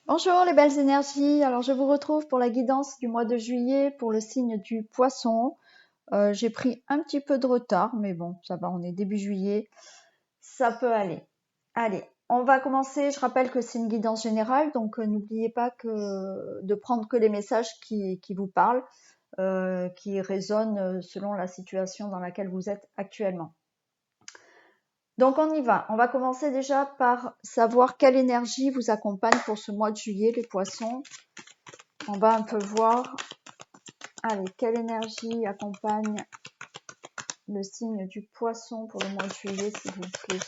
Bonjour les belles énergies, alors je vous retrouve pour la guidance du mois de juillet pour le signe du poisson. J'ai pris un petit peu de retard, mais bon, ça va, on est début juillet, ça peut aller. Allez, on va commencer, je rappelle que c'est une guidance générale, donc n'oubliez pas de prendre que les messages qui vous parlent, qui résonnent selon la situation dans laquelle vous êtes actuellement. Donc on y va, on va commencer déjà par savoir quelle énergie vous accompagne pour ce mois de juillet les poissons. On va un peu voir, allez, quelle énergie accompagne le signe du poisson pour le mois de juillet, s'il vous plaît.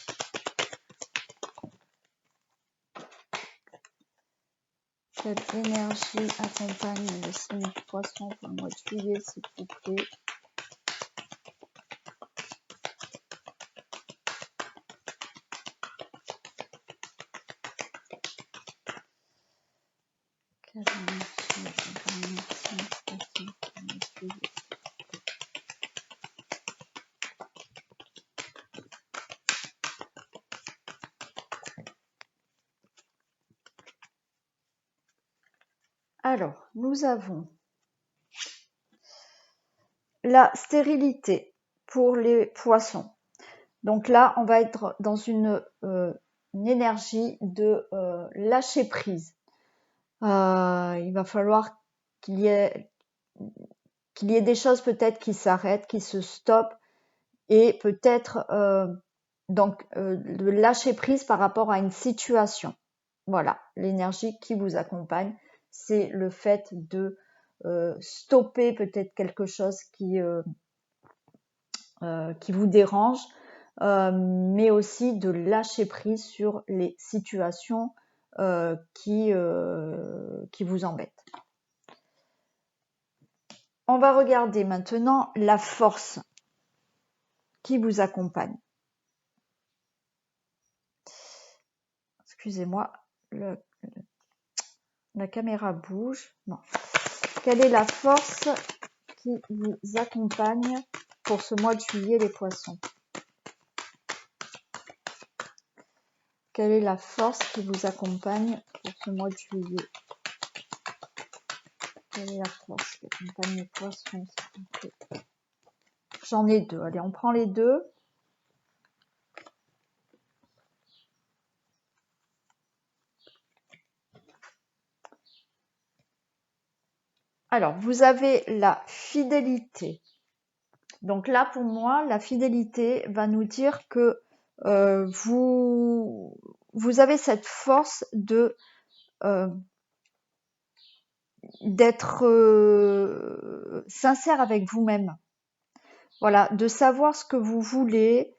Quelle énergie accompagne le signe du poisson pour le mois de juillet, s'il vous plaît. Quelle énergie accompagne le signe du poisson pour le mois de juillet. Alors, nous avons la stérilité pour les poissons. Donc là, on va être dans une énergie de lâcher prise. Il va falloir qu'il y ait des choses peut-être qui s'arrêtent, qui se stoppent et peut-être de lâcher prise par rapport à une situation. Voilà, l'énergie qui vous accompagne, c'est le fait de stopper peut-être quelque chose qui vous dérange, mais aussi de lâcher prise sur les situations qui vous embêtent. On va regarder maintenant la force qui vous accompagne. Excusez-moi, la caméra bouge. Non. Quelle est la force qui vous accompagne pour ce mois de juillet, les poissons? Quelle est la force qui vous accompagne pour ce mois de juillet? Quelle est la force qui accompagne les poissons, s'il vous plaît? J'en ai deux. Allez, on prend les deux. Alors, vous avez la fidélité. Donc là, pour moi, la fidélité va nous dire que vous avez cette force de d'être sincère avec vous-même. Voilà, de savoir ce que vous voulez,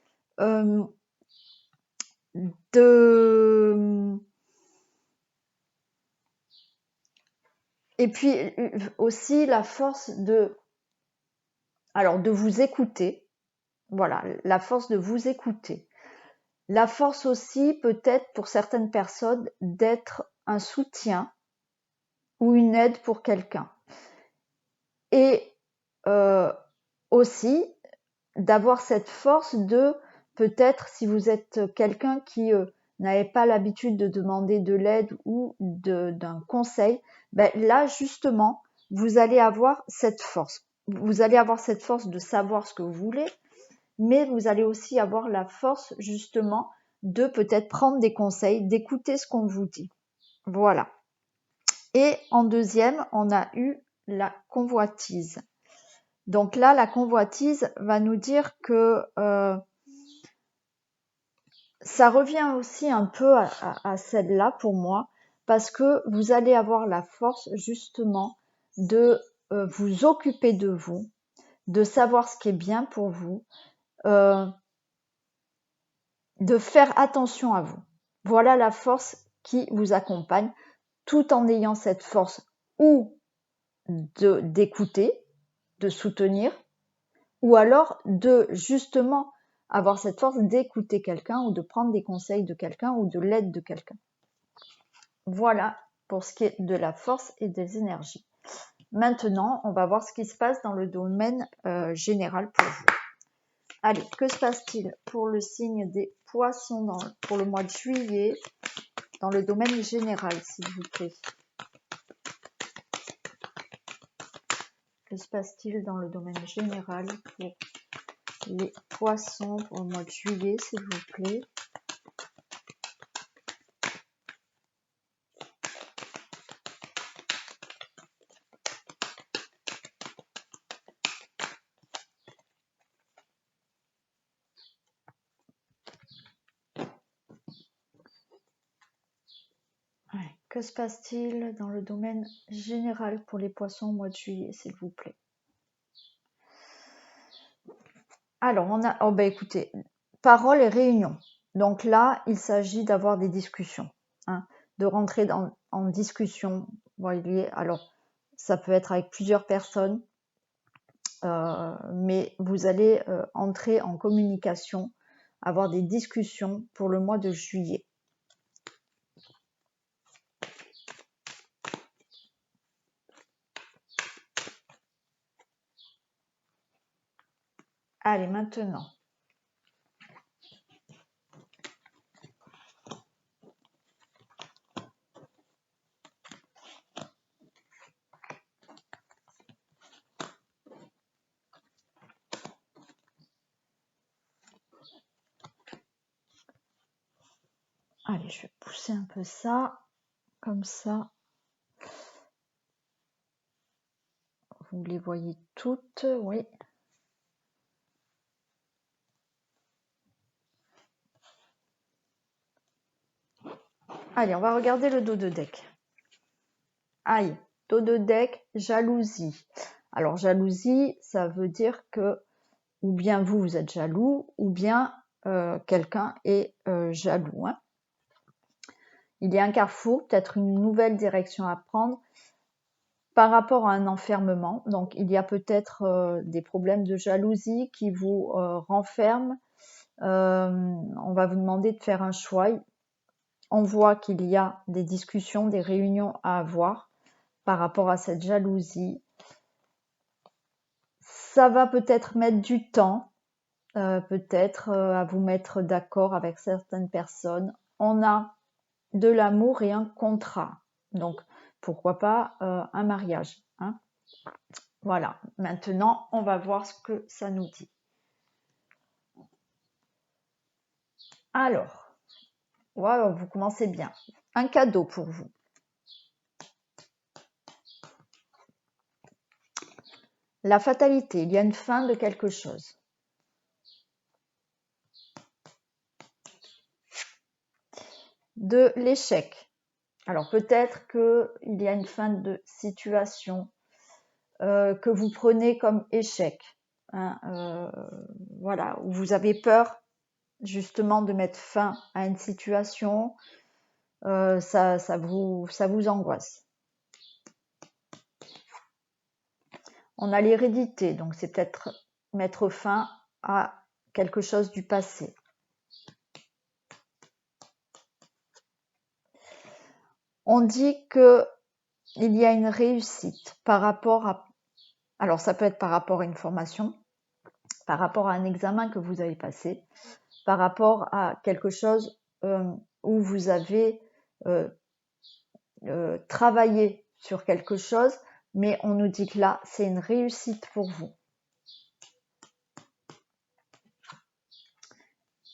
et puis aussi la force de vous écouter. Voilà, la force de vous écouter. La force aussi, peut-être pour certaines personnes, d'être un soutien ou une aide pour quelqu'un. Et aussi d'avoir cette force de, peut-être si vous êtes quelqu'un qui n'avait pas l'habitude de demander de l'aide ou d'un conseil, ben là justement, vous allez avoir cette force. Vous allez avoir cette force de savoir ce que vous voulez, mais vous allez aussi avoir la force justement de peut-être prendre des conseils, d'écouter ce qu'on vous dit. Voilà. Et en deuxième, on a eu la convoitise. Donc là, la convoitise va nous dire que ça revient aussi un peu à celle-là pour moi, parce que vous allez avoir la force justement de vous occuper de vous, de savoir ce qui est bien pour vous, de faire attention à vous. Voilà la force qui vous accompagne, tout en ayant cette force ou d'écouter, de soutenir, ou alors de justement avoir cette force d'écouter quelqu'un ou de prendre des conseils de quelqu'un ou de l'aide de quelqu'un. Voilà pour ce qui est de la force et des énergies. Maintenant, on va voir ce qui se passe dans le domaine général pour vous. Allez, que se passe-t-il pour le signe des poissons pour le mois de juillet? dans le domaine général, s'il vous plaît. Que se passe-t-il dans le domaine général pour les poissons pour le mois de juillet, s'il vous plaît? Que se passe-t-il dans le domaine général pour les poissons au mois de juillet, s'il vous plaît? Alors, on a, oh ben écoutez, parole et réunion. Donc là, il s'agit d'avoir des discussions, hein, de rentrer en discussion. Voyez, alors, ça peut être avec plusieurs personnes, mais vous allez entrer en communication, avoir des discussions pour le mois de juillet. Allez, maintenant. Allez, je vais pousser un peu ça, comme ça. Vous les voyez toutes, oui. Allez, on va regarder le dos de deck. Aïe, dos de deck, jalousie. Alors, jalousie, ça veut dire que ou bien vous êtes jaloux, ou bien quelqu'un est jaloux. Hein. Il y a un carrefour, peut-être une nouvelle direction à prendre par rapport à un enfermement. Donc, il y a peut-être des problèmes de jalousie qui vous renferment. On va vous demander de faire un choix. On voit qu'il y a des discussions, des réunions à avoir par rapport à cette jalousie. Ça va peut-être mettre du temps, peut-être à vous mettre d'accord avec certaines personnes. On a de l'amour et un contrat. Donc, pourquoi pas un mariage. Hein. Voilà, maintenant, on va voir ce que ça nous dit. Alors, wow, vous commencez bien. Un cadeau pour vous. La fatalité, il y a une fin de quelque chose. De l'échec. Alors peut-être qu'il y a une fin de situation que vous prenez comme échec. Hein, voilà, où vous avez peur justement de mettre fin à une situation, ça vous angoisse. On a l'hérédité, donc c'est peut-être mettre fin à quelque chose du passé. On dit qu'il y a une réussite par rapport à... Alors ça peut être par rapport à une formation, par rapport à un examen que vous avez passé, par rapport à quelque chose où vous avez travaillé sur quelque chose, mais on nous dit que là, c'est une réussite pour vous.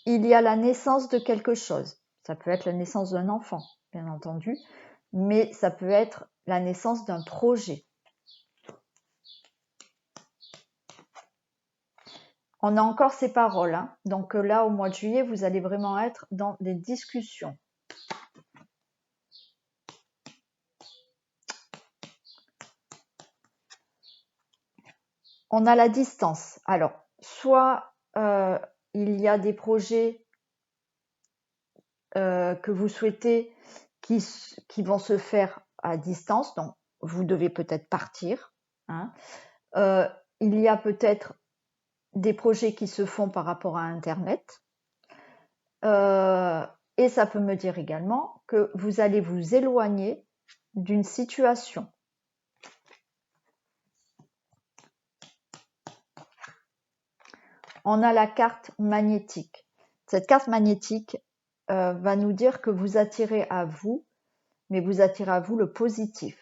Il y a la naissance de quelque chose. Ça peut être la naissance d'un enfant, bien entendu, mais ça peut être la naissance d'un projet. On a encore ces paroles. Hein. Donc là, au mois de juillet, vous allez vraiment être dans des discussions. On a la distance. Alors, soit il y a des projets que vous souhaitez qui vont se faire à distance, donc vous devez peut-être partir. Hein. Il y a peut-être des projets qui se font par rapport à Internet. Et ça peut me dire également que vous allez vous éloigner d'une situation. On a la carte magnétique. Cette carte magnétique, va nous dire que vous attirez à vous, mais vous attirez à vous le positif.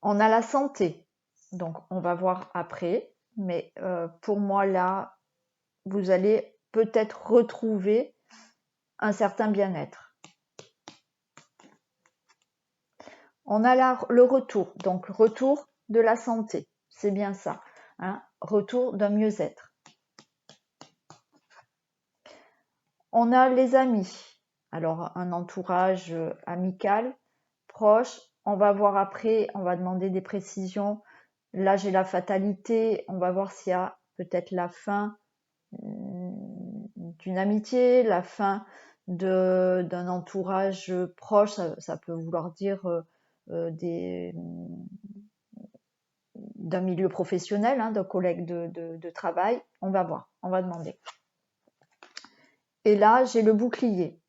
On a la santé, donc on va voir après, mais pour moi là, vous allez peut-être retrouver un certain bien-être. On a le retour, donc retour de la santé, c'est bien ça, hein, retour d'un mieux-être. On a les amis, alors un entourage amical, proche, on va voir après, on va demander des précisions. Là, j'ai la fatalité, on va voir s'il y a peut-être la fin d'une amitié, la fin d'un entourage proche, ça peut vouloir dire d'un milieu professionnel, hein, d'un collègue de travail. On va voir, on va demander. Et là, j'ai le bouclier.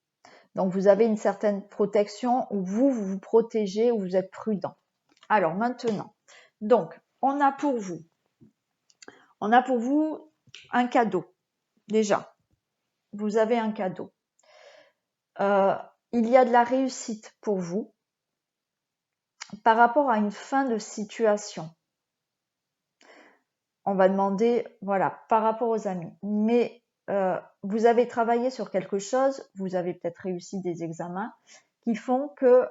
Donc, vous avez une certaine protection où vous vous protégez, où vous êtes prudent. Alors, maintenant, donc, on a pour vous un cadeau. Déjà, vous avez un cadeau. Il y a de la réussite pour vous par rapport à une fin de situation. On va demander, voilà, par rapport aux amis. Mais vous avez travaillé sur quelque chose, vous avez peut-être réussi des examens qui font que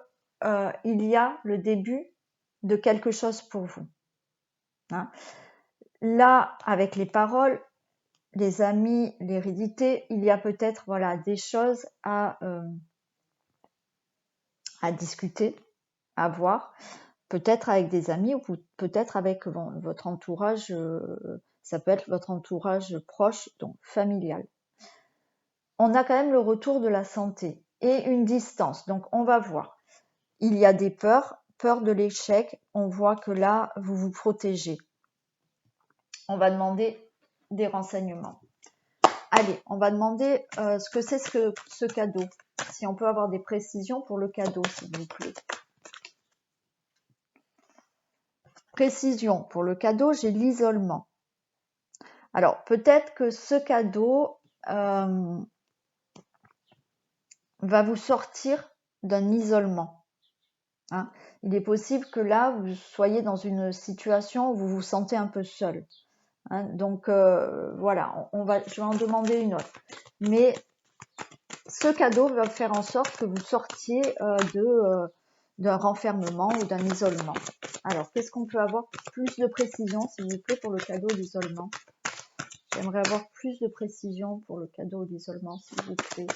il y a le début de quelque chose pour vous. Hein. Là, avec les paroles, les amis, l'hérédité, il y a peut-être voilà des choses à discuter, à voir, peut-être avec des amis ou peut-être avec votre entourage, ça peut être votre entourage proche, donc familial. On a quand même le retour de la santé et une distance, donc on va voir. Il y a des peurs, peur de l'échec, on voit que là, vous vous protégez. On va demander des renseignements. Allez, on va demander ce que c'est ce cadeau. Si on peut avoir des précisions pour le cadeau, s'il vous plaît. Précision pour le cadeau, j'ai l'isolement. Alors, peut-être que ce cadeau va vous sortir d'un isolement. Hein. Il est possible que là, vous soyez dans une situation où vous vous sentez un peu seul. Hein. Donc, voilà, je vais en demander une autre. Mais ce cadeau va faire en sorte que vous sortiez d'un renfermement ou d'un isolement. Alors, qu'est-ce qu'on peut avoir plus de précision, s'il vous plaît, pour le cadeau d'isolement? J'aimerais avoir plus de précision pour le cadeau d'isolement, s'il vous plaît.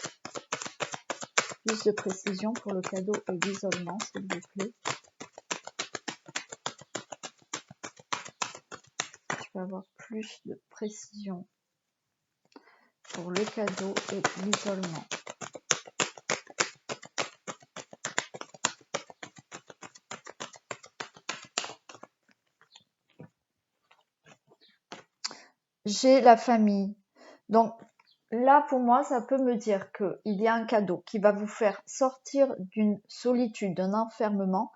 Plus de précision pour le cadeau d'isolement, s'il vous plaît. Je vais avoir plus de précision pour le cadeau et l'isolement. J'ai la famille. Donc là, pour moi, ça peut me dire qu'il y a un cadeau qui va vous faire sortir d'une solitude, d'un enfermement,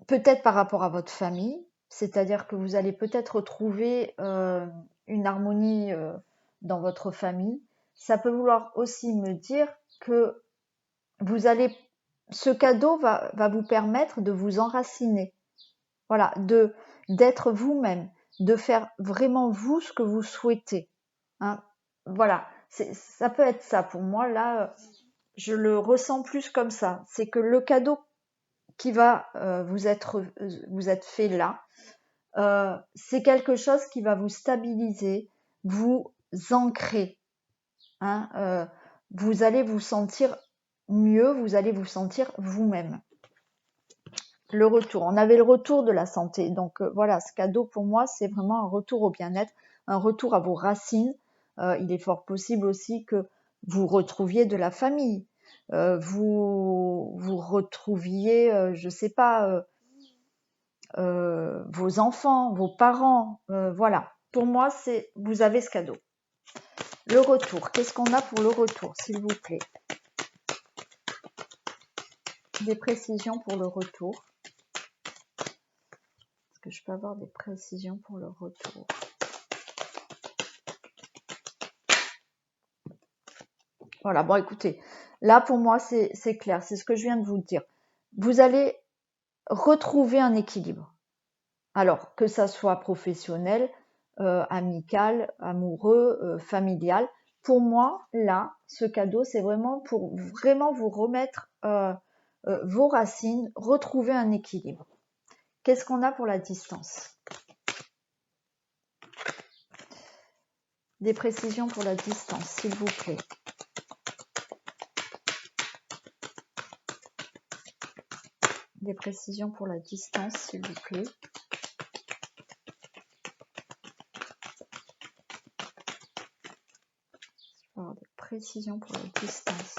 peut-être par rapport à votre famille, c'est-à-dire que vous allez peut-être retrouver une harmonie dans votre famille. Ça peut vouloir aussi me dire que ce cadeau va vous permettre de vous enraciner. Voilà, d'être vous-même, de faire vraiment vous ce que vous souhaitez. Hein. Voilà, ça peut être ça. Pour moi, là, je le ressens plus comme ça. C'est que le cadeau qui va vous être fait là, c'est quelque chose qui va vous stabiliser, vous ancrer. Hein, vous allez vous sentir mieux, vous allez vous sentir vous-même. Le retour, on avait le retour de la santé, donc voilà, ce cadeau pour moi c'est vraiment un retour au bien-être, un retour à vos racines. Il est fort possible aussi que vous retrouviez de la famille, vous retrouviez, je sais pas, vos enfants, vos parents, voilà. Pour moi, vous avez ce cadeau. Le retour, qu'est-ce qu'on a pour le retour, s'il vous plaît? Des précisions pour le retour. que je peux avoir des précisions pour le retour? Voilà, bon écoutez, là pour moi c'est clair, c'est ce que je viens de vous dire. Vous allez retrouver un équilibre. Alors, que ça soit professionnel, amical, amoureux, familial. Pour moi, là, ce cadeau, c'est vraiment pour vraiment vous remettre vos racines, retrouver un équilibre. Qu'est-ce qu'on a pour la distance? Des précisions pour la distance, s'il vous plaît. Des précisions pour la distance, s'il vous plaît. Alors, des précisions pour la distance.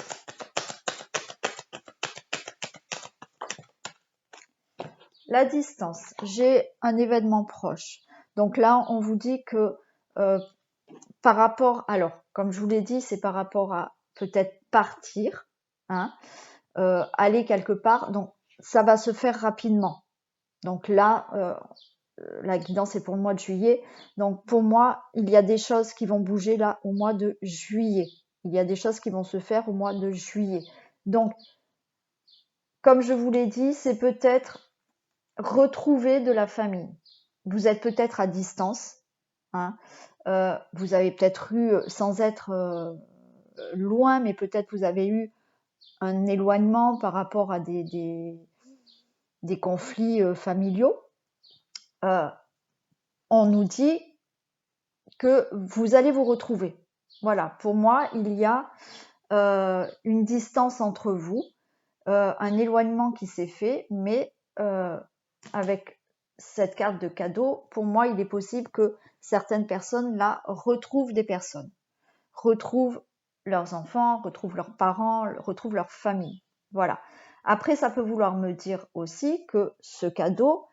La distance, j'ai un événement proche. Donc là, on vous dit que par rapport, alors, comme je vous l'ai dit, c'est par rapport à peut-être partir, hein, aller quelque part. Donc, ça va se faire rapidement. Donc là, la guidance est pour le mois de juillet. Donc, pour moi, il y a des choses qui vont bouger là au mois de juillet. Il y a des choses qui vont se faire au mois de juillet. Donc, comme je vous l'ai dit, c'est peut-être retrouver de la famille. Vous êtes peut-être à distance, hein. Vous avez peut-être eu, sans être loin, mais peut-être vous avez eu un éloignement par rapport à des conflits familiaux. On nous dit que vous allez vous retrouver. Voilà, pour moi, il y a une distance entre vous, un éloignement qui s'est fait, mais avec cette carte de cadeau, pour moi, il est possible que certaines personnes là retrouvent des personnes, retrouvent leurs enfants, retrouvent leurs parents, retrouvent leur famille. Voilà. Après, ça peut vouloir me dire aussi que ce cadeau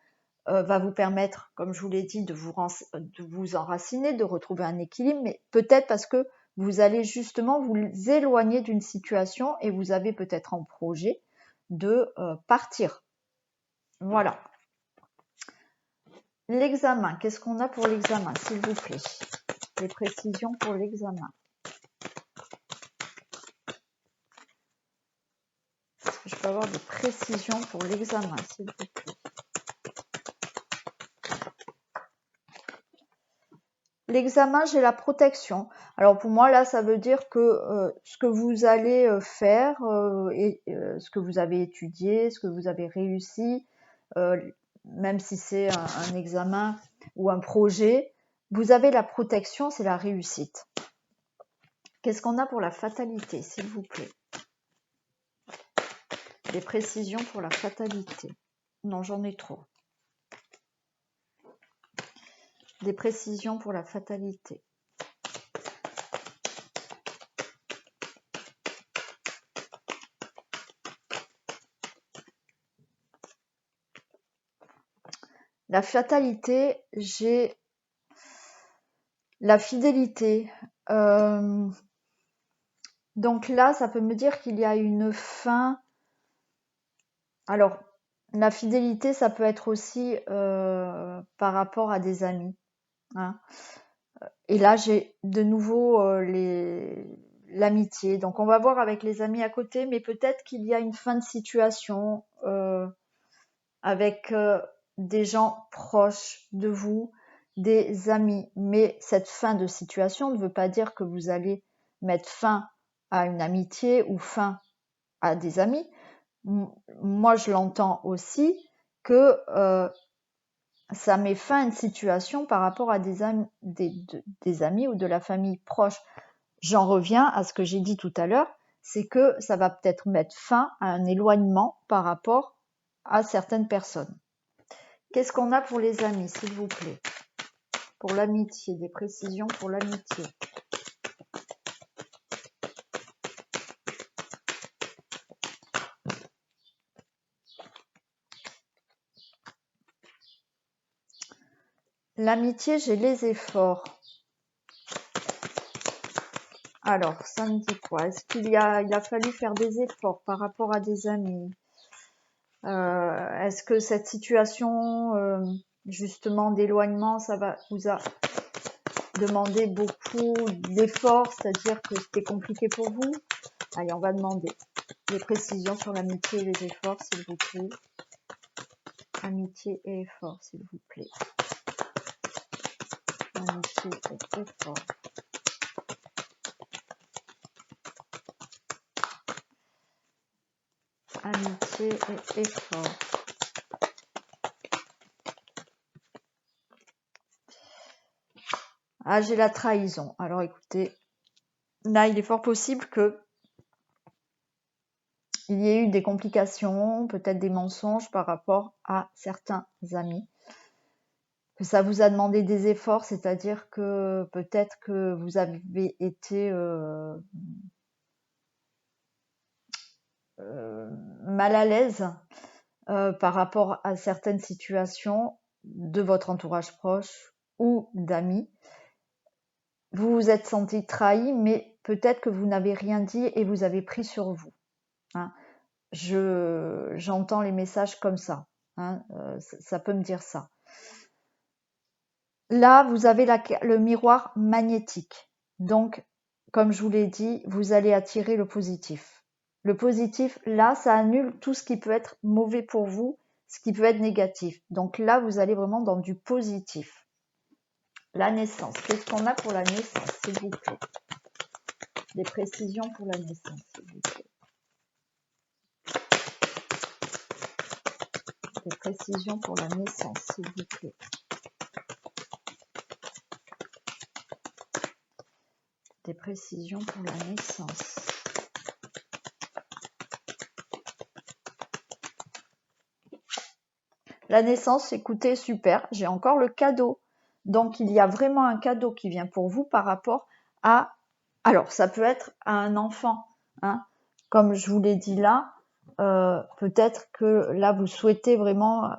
va vous permettre, comme je vous l'ai dit, de vous enraciner, de retrouver un équilibre, mais peut-être parce que vous allez justement vous éloigner d'une situation et vous avez peut-être en projet de partir. Voilà. L'examen, qu'est-ce qu'on a pour l'examen, s'il vous plaît? Des précisions pour l'examen. Est-ce que je peux avoir des précisions pour l'examen, s'il vous plaît? L'examen, j'ai la protection. Alors pour moi, là, ça veut dire que ce que vous allez faire et ce que vous avez étudié, ce que vous avez réussi, même si c'est un examen ou un projet, vous avez la protection, c'est la réussite. Qu'est-ce qu'on a pour la fatalité, s'il vous plaît? Des précisions pour la fatalité. Non, j'en ai trop. Des précisions pour la fatalité. La fatalité, j'ai la fidélité. Donc là, ça peut me dire qu'il y a une fin. Alors, la fidélité, ça peut être aussi par rapport à des amis, hein. Et là, j'ai de nouveau l'amitié. Donc, on va voir avec les amis à côté, mais peut-être qu'il y a une fin de situation avec des gens proches de vous, des amis. Mais cette fin de situation ne veut pas dire que vous allez mettre fin à une amitié ou fin à des amis. Moi, je l'entends aussi que ça met fin à une situation par rapport à des amis ou de la famille proche. J'en reviens à ce que j'ai dit tout à l'heure, c'est que ça va peut-être mettre fin à un éloignement par rapport à certaines personnes. Qu'est-ce qu'on a pour les amis, s'il vous plaît? Pour l'amitié, des précisions pour l'amitié. L'amitié, j'ai les efforts. Alors, ça me dit quoi? Est-ce qu'il a fallu faire des efforts par rapport à des amis? Est-ce que cette situation justement d'éloignement, ça va vous a demandé beaucoup d'efforts, c'est-à-dire que c'était compliqué pour vous. Allez, on va demander des précisions sur l'amitié et les efforts, s'il vous plaît. Amitié et efforts, s'il vous plaît. Amitié et efforts. Amitié et effort. Ah, j'ai la trahison. Alors écoutez, là, il est fort possible que il y ait eu des complications, peut-être des mensonges par rapport à certains amis. Que ça vous a demandé des efforts, c'est-à-dire que peut-être que vous avez été mal à l'aise par rapport à certaines situations de votre entourage proche ou d'amis. Vous vous êtes senti trahi, mais peut-être que vous n'avez rien dit et vous avez pris sur vous. Hein. J'entends les messages comme ça. Hein. Ça peut me dire ça. Là, vous avez le miroir magnétique. Donc, comme je vous l'ai dit, vous allez attirer le positif. Le positif, là, ça annule tout ce qui peut être mauvais pour vous, ce qui peut être négatif. Donc là, vous allez vraiment dans du positif. La naissance. Qu'est-ce qu'on a pour la naissance, s'il vous plaît? Des précisions pour la naissance, s'il vous plaît. Des précisions pour la naissance, s'il vous plaît. Des précisions pour la naissance. La naissance, écoutez, super, j'ai encore le cadeau. Donc, il y a vraiment un cadeau qui vient pour vous par rapport à... Alors, ça peut être à un enfant. Hein. Comme je vous l'ai dit là, peut-être que là, vous souhaitez vraiment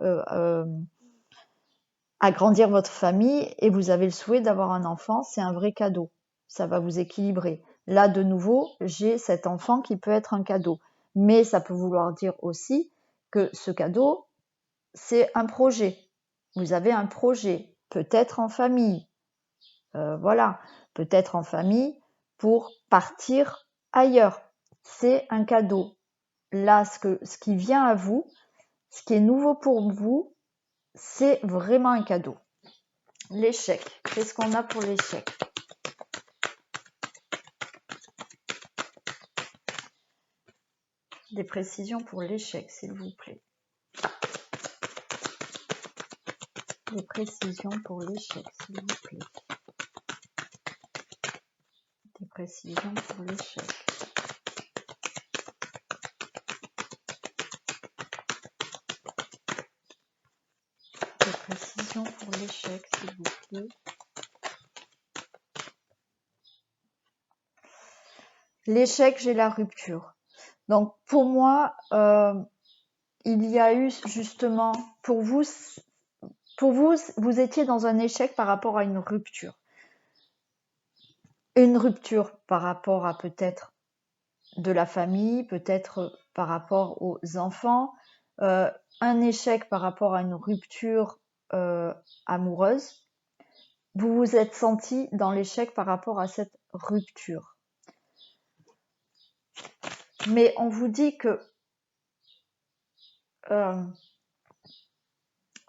agrandir votre famille et vous avez le souhait d'avoir un enfant. C'est un vrai cadeau. Ça va vous équilibrer. Là, de nouveau, j'ai cet enfant qui peut être un cadeau. Mais ça peut vouloir dire aussi que ce cadeau, c'est un projet. Vous avez un projet, peut-être en famille. Voilà, peut-être en famille pour partir ailleurs. C'est un cadeau. Là, ce qui vient à vous, ce qui est nouveau pour vous, c'est vraiment un cadeau. L'échec. Qu'est-ce qu'on a pour l'échec? Des précisions pour l'échec, s'il vous plaît. Des précisions pour l'échec, s'il vous plaît. Des précisions pour l'échec. Des précisions pour l'échec, s'il vous plaît. L'échec, j'ai la rupture. Donc, pour moi, il y a eu justement, pour vous, vous étiez dans un échec par rapport à une rupture. Une rupture par rapport à peut-être de la famille, peut-être par rapport aux enfants, un échec par rapport à une rupture amoureuse. Vous vous êtes senti dans l'échec par rapport à cette rupture. Mais on vous dit que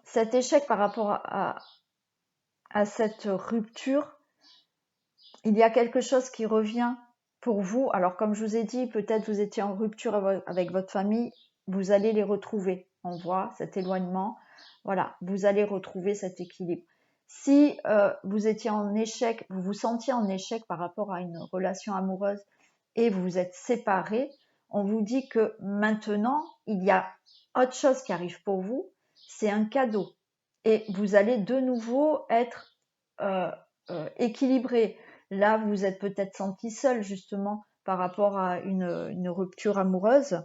cet échec par rapport à cette rupture, il y a quelque chose qui revient pour vous. Alors, comme je vous ai dit, peut-être vous étiez en rupture avec votre famille, vous allez les retrouver. On voit cet éloignement. Voilà, vous allez retrouver cet équilibre. Si vous étiez en échec, vous vous sentiez en échec par rapport à une relation amoureuse et vous vous êtes séparés, on vous dit que maintenant, il y a autre chose qui arrive pour vous, c'est un cadeau. Et vous allez de nouveau être équilibré. Là, vous êtes peut-être senti seul justement par rapport à une rupture amoureuse,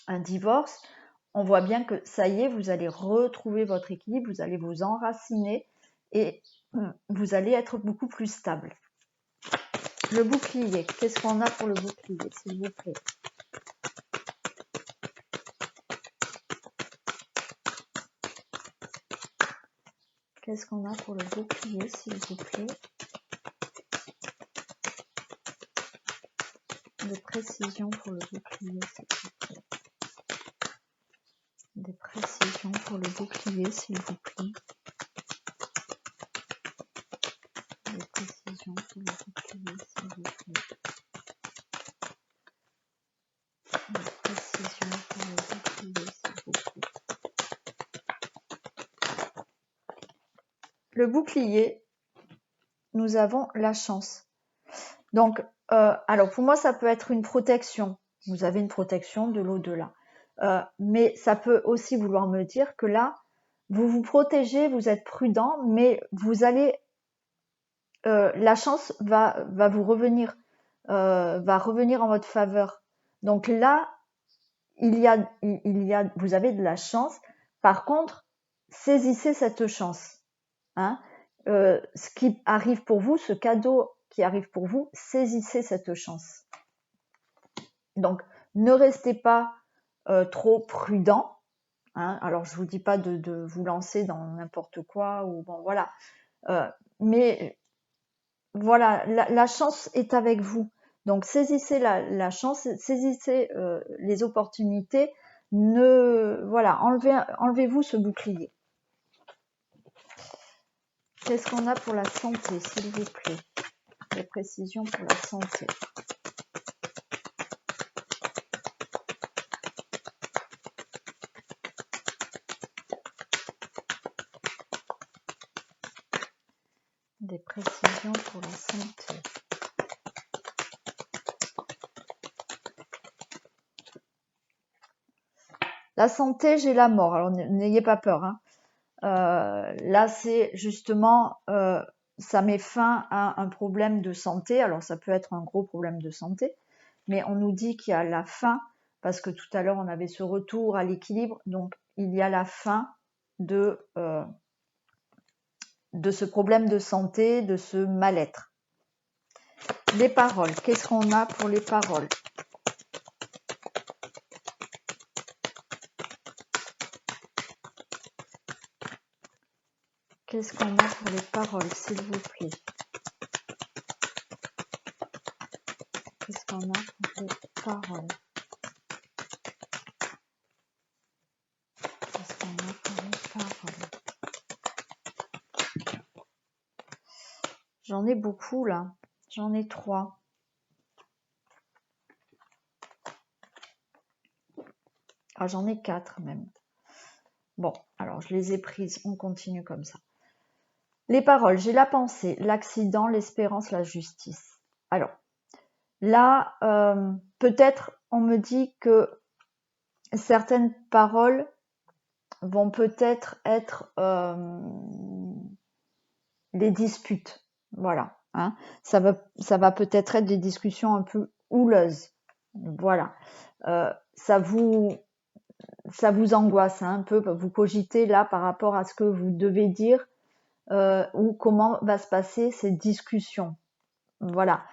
un divorce. On voit bien que ça y est, vous allez retrouver votre équilibre, vous allez vous enraciner et vous allez être beaucoup plus stable. Le bouclier, qu'est-ce qu'on a pour le bouclier, s'il vous plaît? Qu'est-ce qu'on a pour le bouclier, s'il vous plaît? Des précisions pour le bouclier, s'il vous plaît. Des précisions pour le bouclier, s'il vous plaît. Des précisions pour le bouclier, s'il vous plaît. Des précisions pour le bouclier, s'il vous plaît. Le bouclier, nous avons la chance. Donc, alors pour moi, ça peut être une protection. Vous avez une protection de l'au-delà. Mais ça peut aussi vouloir me dire que là, vous vous protégez, vous êtes prudent, mais vous allez, la chance va vous revenir, va revenir en votre faveur. Donc là, vous avez de la chance. Par contre, saisissez cette chance. Hein. Ce qui arrive pour vous, ce cadeau qui arrive pour vous, saisissez cette chance. Donc, ne restez pas trop prudent. Hein. Alors, je vous dis pas de vous lancer dans n'importe quoi ou bon, voilà. Mais voilà, la chance est avec vous. Donc, saisissez la chance, saisissez les opportunités. Voilà, enlevez-vous ce bouclier. Qu'est-ce qu'on a pour la santé, s'il vous plaît? Des précisions pour la santé. Des précisions pour la santé. La santé, j'ai la mort. Alors, n'ayez pas peur. Hein. Là, c'est justement, ça met fin à un problème de santé. Alors, ça peut être un gros problème de santé, mais on nous dit qu'il y a la fin, parce que tout à l'heure, on avait ce retour à l'équilibre. Donc, il y a la fin de ce problème de santé, de ce mal-être. Les paroles. Qu'est-ce qu'on a pour les paroles? Qu'est-ce qu'on a pour les paroles, s'il vous plaît? Qu'est-ce qu'on a pour les paroles? Qu'est-ce qu'on a pour les paroles? J'en ai beaucoup là. J'en ai 3. Ah, j'en ai 4 même. Bon, alors je les ai prises. On continue comme ça. Les paroles, j'ai la pensée, l'accident, l'espérance, la justice. Alors, là, peut-être on me dit que certaines paroles vont peut-être être des disputes. Voilà. Hein. Ça va peut-être être des discussions un peu houleuses. Voilà. Ça vous angoisse hein, un peu, vous cogitez là par rapport à ce que vous devez dire ou comment va se passer cette discussion. Voilà.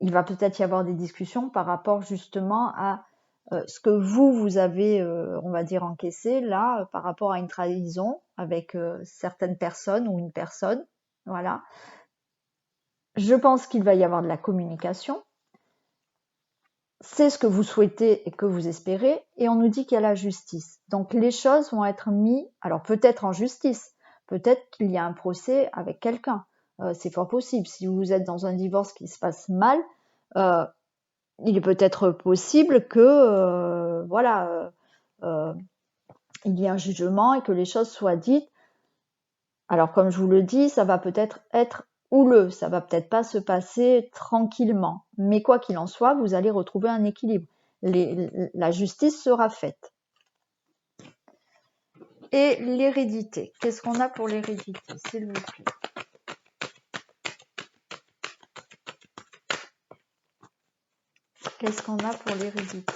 Il va peut-être y avoir des discussions par rapport justement à ce que vous avez, on va dire, encaissé là par rapport à une trahison avec certaines personnes ou une personne. Voilà. Je pense qu'il va y avoir de la communication. C'est ce que vous souhaitez et que vous espérez, et on nous dit qu'il y a la justice. Donc les choses vont être mises, alors peut-être en justice, peut-être qu'il y a un procès avec quelqu'un. C'est fort possible. Si vous êtes dans un divorce qui se passe mal, il est peut-être possible que il y ait un jugement et que les choses soient dites. Alors comme je vous le dis, ça va peut-être être houleux, ça va peut-être pas se passer tranquillement. Mais quoi qu'il en soit, vous allez retrouver un équilibre. La justice sera faite. Et l'hérédité. Qu'est-ce qu'on a pour l'hérédité, s'il vous plaît? Qu'est-ce qu'on a pour l'hérédité?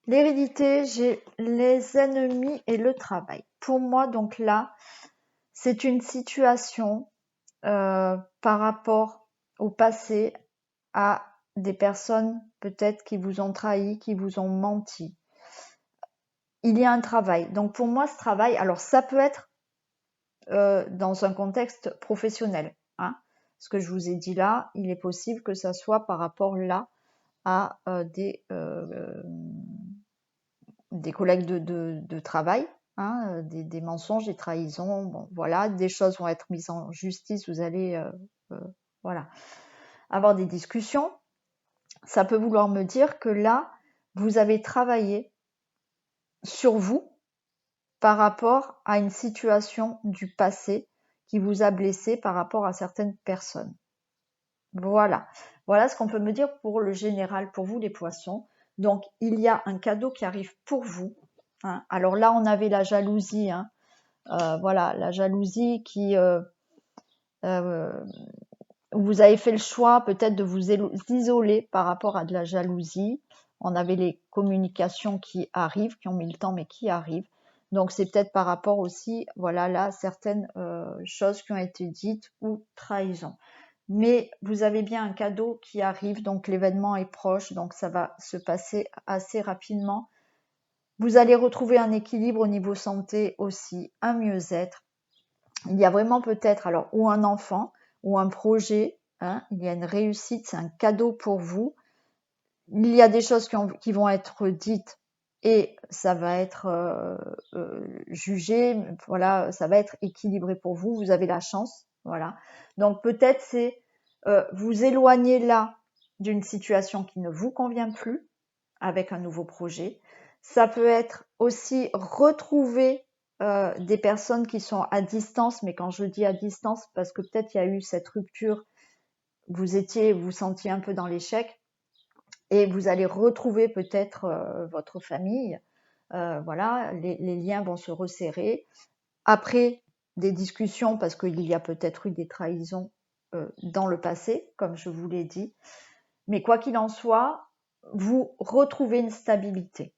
L'hérédité, j'ai les ennemis et le travail. Pour moi, donc là, c'est une situation par rapport au passé à des personnes peut-être qui vous ont trahi, qui vous ont menti. Il y a un travail. Donc pour moi, ce travail, alors ça peut être dans un contexte professionnel. Hein. Ce que je vous ai dit là, il est possible que ça soit par rapport là à des collègues de travail, hein, des mensonges, des trahisons. Bon, voilà, des choses vont être mises en justice. Vous allez voilà, avoir des discussions. Ça peut vouloir me dire que là, vous avez travaillé sur vous par rapport à une situation du passé qui vous a blessé par rapport à certaines personnes. Voilà. Voilà ce qu'on peut me dire pour le général, pour vous les poissons. Donc, il y a un cadeau qui arrive pour vous. Hein. Alors là, on avait la jalousie. Hein. Voilà, la jalousie qui... vous avez fait le choix peut-être de vous isoler par rapport à de la jalousie. On avait les communications qui arrivent, qui ont mis le temps, mais qui arrivent. Donc, c'est peut-être par rapport aussi, voilà, là, certaines choses qui ont été dites ou trahisons. Mais vous avez bien un cadeau qui arrive, donc l'événement est proche, donc ça va se passer assez rapidement. Vous allez retrouver un équilibre au niveau santé aussi, un mieux-être. Il y a vraiment peut-être, alors, ou un enfant, ou un projet, hein, il y a une réussite, c'est un cadeau pour vous. Il y a des choses qui vont être dites et ça va être jugé, voilà, ça va être équilibré pour vous, vous avez la chance, voilà. Donc peut-être c'est vous éloigner là d'une situation qui ne vous convient plus avec un nouveau projet. Ça peut être aussi retrouver des personnes qui sont à distance, mais quand je dis à distance, parce que peut-être il y a eu cette rupture, vous sentiez un peu dans l'échec, et vous allez retrouver peut-être votre famille. Voilà, les liens vont se resserrer. Après des discussions, parce qu'il y a peut-être eu des trahisons dans le passé, comme je vous l'ai dit. Mais quoi qu'il en soit, vous retrouvez une stabilité.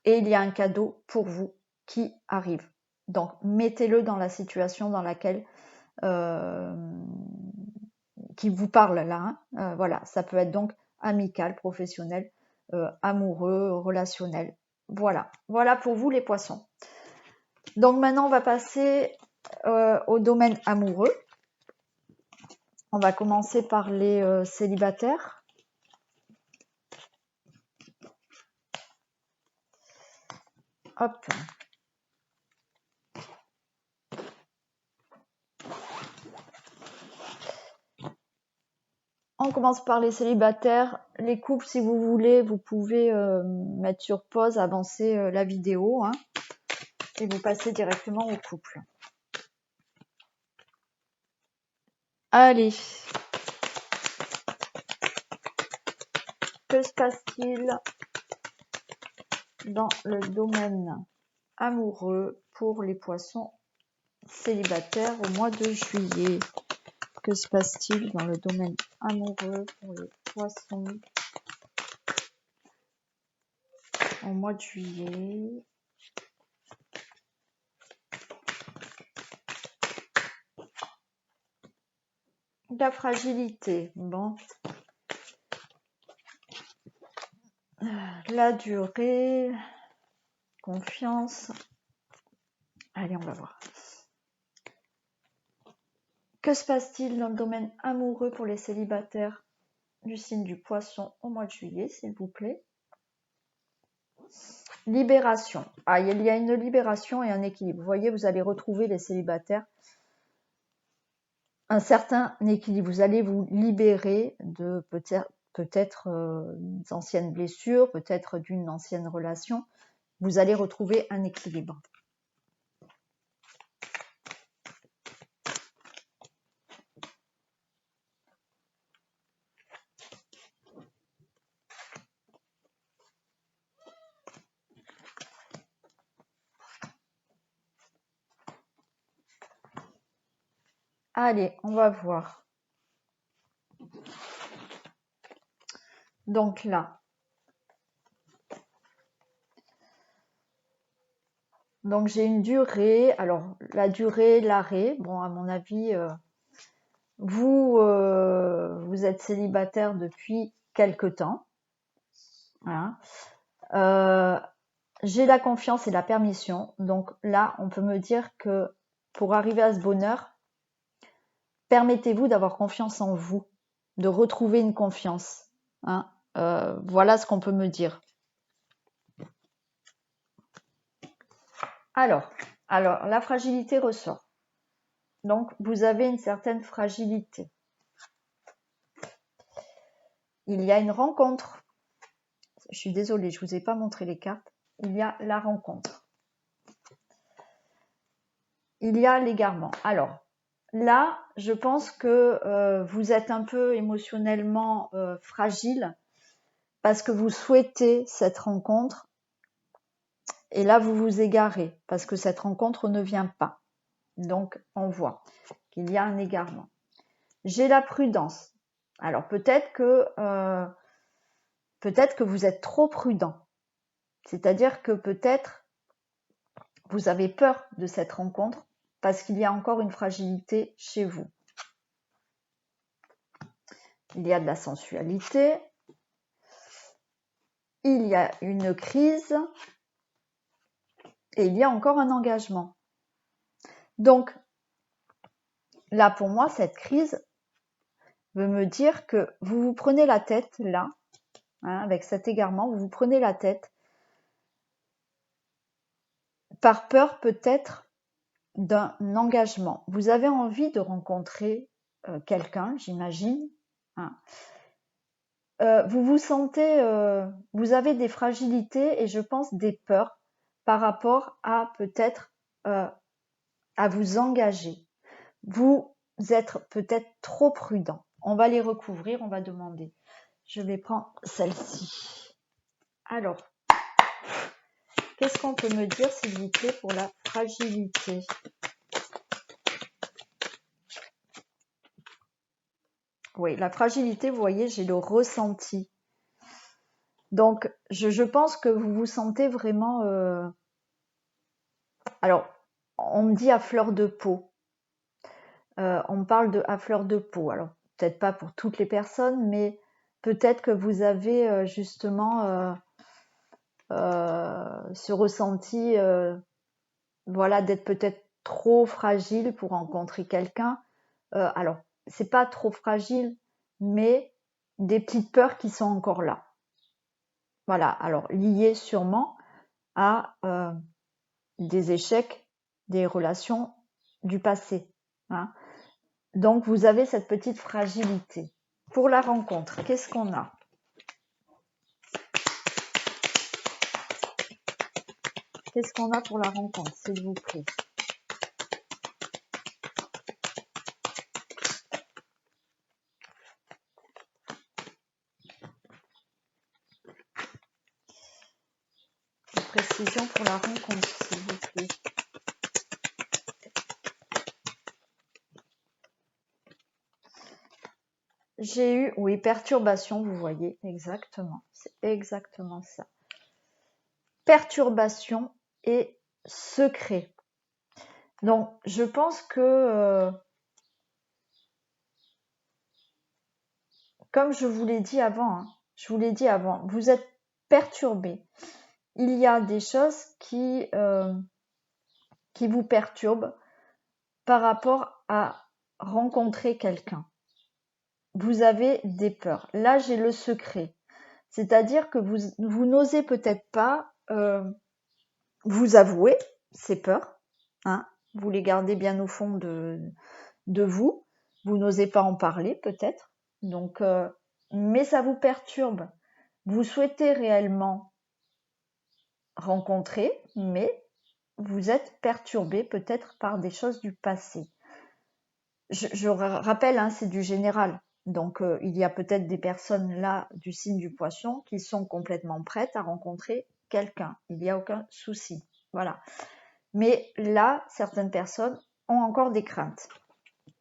Et il y a un cadeau pour vous qui arrive. Donc, mettez-le dans la situation dans laquelle qui vous parle là. Hein. Voilà, ça peut être donc amical, professionnel, amoureux, relationnel. Voilà, voilà pour vous les poissons. Donc maintenant, on va passer au domaine amoureux. On va commencer par les célibataires. Hop. On commence par les célibataires. Les couples, si vous voulez, vous pouvez mettre sur pause, avancer la vidéo, hein, et vous passez directement au couple. Allez. Que se passe-t-il dans le domaine amoureux pour les poissons célibataires au mois de juillet? Que se passe-t-il dans le domaine amoureux pour les poissons au mois de juillet? La fragilité, bon. La durée, confiance. Allez, on va voir. Que se passe-t-il dans le domaine amoureux pour les célibataires du signe du poisson au mois de juillet, s'il vous plaît? Libération. Ah, il y a une libération et un équilibre. Vous voyez, vous allez retrouver les célibataires un certain équilibre. Vous allez vous libérer de peut-être d'anciennes blessures, peut-être d'une ancienne relation. Vous allez retrouver un équilibre. Allez, on va voir. Donc là, donc j'ai une durée. Alors la durée, l'arrêt. Bon, à mon avis, vous êtes célibataire depuis quelque temps. Voilà. J'ai la confiance et la permission. Donc là, on peut me dire que pour arriver à ce bonheur, permettez-vous d'avoir confiance en vous, de retrouver une confiance. Hein. Voilà ce qu'on peut me dire. Alors, la fragilité ressort. Donc, vous avez une certaine fragilité. Il y a une rencontre. Je suis désolée, je ne vous ai pas montré les cartes. Il y a la rencontre. Il y a l'égarement. Alors, là, je pense que vous êtes un peu émotionnellement fragile parce que vous souhaitez cette rencontre et là, vous vous égarez parce que cette rencontre ne vient pas. Donc, on voit qu'il y a un égarement. J'ai la prudence. Alors, peut-être que vous êtes trop prudent. C'est-à-dire que peut-être vous avez peur de cette rencontre parce qu'il y a encore une fragilité chez vous. Il y a de la sensualité, il y a une crise et il y a encore un engagement. Donc, là pour moi, cette crise veut me dire que vous vous prenez la tête là, hein, avec cet égarement, vous vous prenez la tête par peur peut-être d'un engagement. Vous avez envie de rencontrer quelqu'un, j'imagine. Hein. Vous vous sentez, vous avez des fragilités et je pense des peurs par rapport à peut-être à vous engager. Vous êtes peut-être trop prudent. On va les recouvrir, on va demander. Je vais prendre celle-ci. Alors, qu'est-ce qu'on peut me dire, s'il vous plaît, pour la fragilité ? Oui, la fragilité, vous voyez, j'ai le ressenti. Donc, je pense que vous vous sentez vraiment... Alors, on me dit à fleur de peau. On parle de à fleur de peau. Alors, peut-être pas pour toutes les personnes, mais peut-être que vous avez justement ce ressenti, voilà, d'être peut-être trop fragile pour rencontrer quelqu'un. Alors, c'est pas trop fragile, mais des petites peurs qui sont encore là. Voilà, alors liées sûrement à des échecs, des relations du passé. Hein. Donc, vous avez cette petite fragilité. Pour la rencontre, qu'est-ce qu'on a ? Qu'est-ce qu'on a pour la rencontre, s'il vous plaît ? Une précision pour la rencontre, s'il vous plaît. J'ai eu, oui, perturbation, vous voyez, exactement. C'est exactement ça. Perturbation et secret. Donc, je pense que, comme je vous l'ai dit avant, vous êtes perturbé. Il y a des choses qui vous perturbent par rapport à rencontrer quelqu'un. Vous avez des peurs. Là, j'ai le secret. C'est-à-dire que vous n'osez peut-être pas vous avouer ces peurs. Hein, vous les gardez bien au fond de vous. Vous n'osez pas en parler peut-être. Donc, mais ça vous perturbe. Vous souhaitez réellement rencontrer, mais vous êtes perturbé peut-être par des choses du passé. Je rappelle, hein, c'est du général. Donc, il y a peut-être des personnes là du signe du poisson qui sont complètement prêtes à rencontrer quelqu'un. Il n'y a aucun souci. Voilà. Mais là, certaines personnes ont encore des craintes.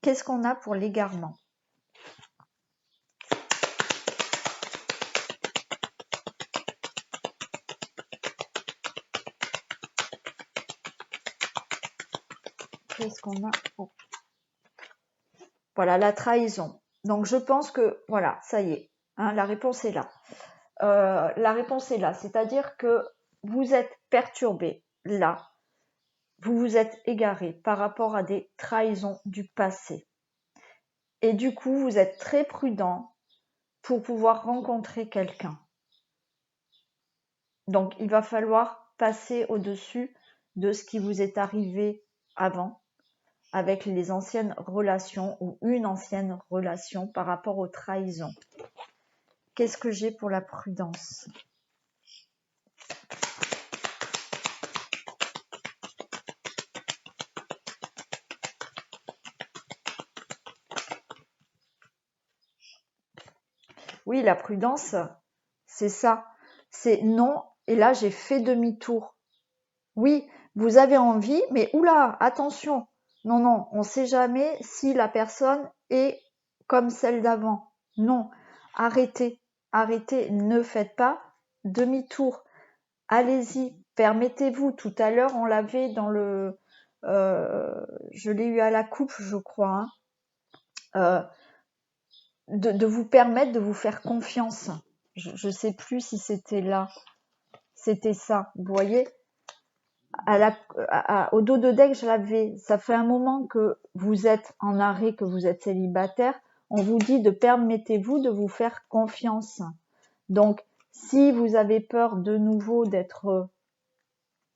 Qu'est-ce qu'on a pour l'égarement ? Qu'est-ce qu'on a pour Voilà, la trahison. Donc je pense que, voilà, ça y est, hein, la réponse est là. La réponse est là, c'est-à-dire que vous êtes perturbé là, vous vous êtes égaré par rapport à des trahisons du passé. Et du coup, vous êtes très prudent pour pouvoir rencontrer quelqu'un. Donc, il va falloir passer au-dessus de ce qui vous est arrivé avant avec les anciennes relations ou une ancienne relation par rapport aux trahisons. Qu'est-ce que j'ai pour la prudence ? Oui, la prudence, c'est ça. C'est non, et là j'ai fait demi-tour. Oui, vous avez envie, mais oula, attention. Non, non, on ne sait jamais si la personne est comme celle d'avant. Non, arrêtez, arrêtez, ne faites pas demi-tour. Allez-y, permettez-vous. Tout à l'heure, on l'avait dans le... je l'ai eu à la coupe, je crois. Hein. De vous permettre de vous faire confiance. Je ne sais plus si c'était là. C'était ça, vous voyez au dos de deck, je l'avais. Ça fait un moment que vous êtes en arrêt, que vous êtes célibataire. On vous dit de permettez-vous de vous faire confiance. Donc, si vous avez peur de nouveau d'être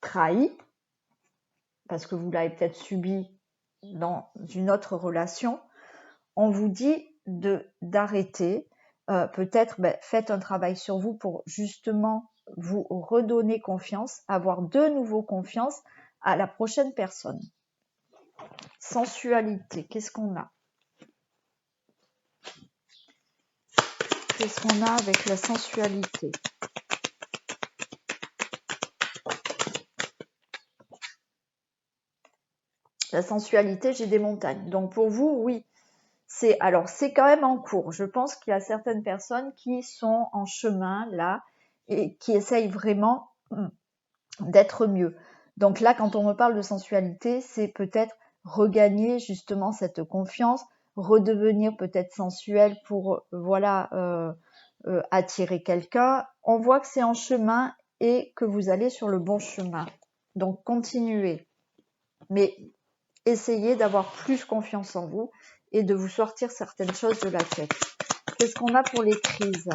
trahi, parce que vous l'avez peut-être subi dans une autre relation, on vous dit d'arrêter. Peut-être faites un travail sur vous pour justement vous redonner confiance, avoir de nouveau confiance à la prochaine personne. Sensualité, qu'est-ce qu'on a ? Qu'est-ce qu'on a avec la sensualité ? La sensualité, j'ai des montagnes. Donc pour vous, oui, c'est quand même en cours. Je pense qu'il y a certaines personnes qui sont en chemin là et qui essayent vraiment d'être mieux. Donc là, quand on me parle de sensualité, c'est peut-être regagner justement cette confiance, redevenir peut-être sensuel pour attirer quelqu'un. On voit que c'est en chemin et que vous allez sur le bon chemin. Donc continuez. Mais essayez d'avoir plus confiance en vous et de vous sortir certaines choses de la tête. Qu'est-ce qu'on a pour les crises ?